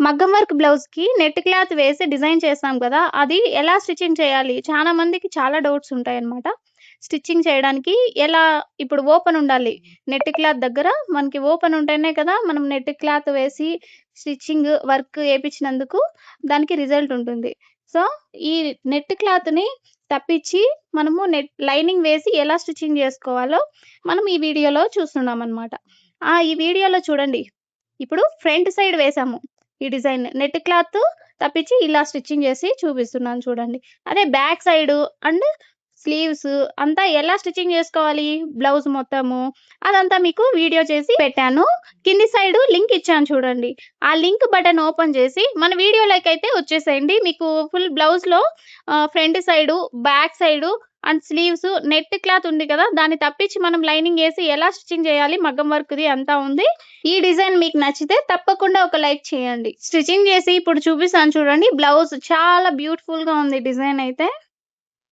మగ్గం వర్క్ బ్లౌజ్‌కి net cloth వేసి డిజైన్ చేస్తాం కదా! అది ఎలా స్టిచ్చింగ్ చేయాలి? చాలా మందికి చాలా డౌట్స్ ఉంటాయన్నమాట. స్టిచ్చింగ్ చేయడానికి ఎలా ఇప్పుడు ఓపెన్ ఉండాలి. నెట్ క్లాత్ దగ్గర మనకి ఓపెన్ ఉంటేనే కదా! మనం నెట్ క్లాత్ వేసి స్టిచ్చింగ్ వర్క్ ఏపిచ్చినందుకు దానికి రిజల్ట్ ఉంటుంది. సో, ఈ నెట్ క్లాత్‌ని తప్పించి మనము లైనింగ్ వేసి ఎలా స్టిచ్చింగ్ జేసుకోవాలో మనం ఈ వీడియోలో చూస్తున్నామనమాట. ఈ వీడియోలో చూడండి. ఇప్పుడు ఫ్రంట్ సైడ్ వేసాము. ఈ డిజైన్ నెట్ క్లాత్ తప్పించి ఇలా స్టిచ్చింగ్ చేసి చూపిస్తున్నాను చూడండి. అదే బ్యాక్ సైడు అండ్ స్లీవ్స్ అంతా ఎలా స్టిచ్చింగ్ చేసుకోవాలి బ్లౌజ్ మొత్తము, అదంతా మీకు వీడియో చేసి పెట్టాను. కింది సైడు లింక్ ఇచ్చాను చూడండి. ఆ లింక్ బటన్ ఓపెన్ చేసి మన వీడియోలోకైతే వచ్చేసేయండి. మీకు ఫుల్ బ్లౌజ్‌లో front side, back side and sleeves net cloth ఉంది కదా! దాన్ని తప్పించి మనం లైనింగ్ ఏసి ఎలా స్టిచ్చింగ్ చేయాలి మగ్గం వర్క్‌ది అంతా ఉంది. ఈ డిజైన్ మీకు నచ్చితే తప్పకుండా ఒక లైక్ చేయండి. స్టిచ్చింగ్ చేసి ఇప్పుడు చూపిస్తాను చూడండి. బ్లౌజ్ చాలా బ్యూటిఫుల్‌గా ఉంది డిజైన్ అయితే.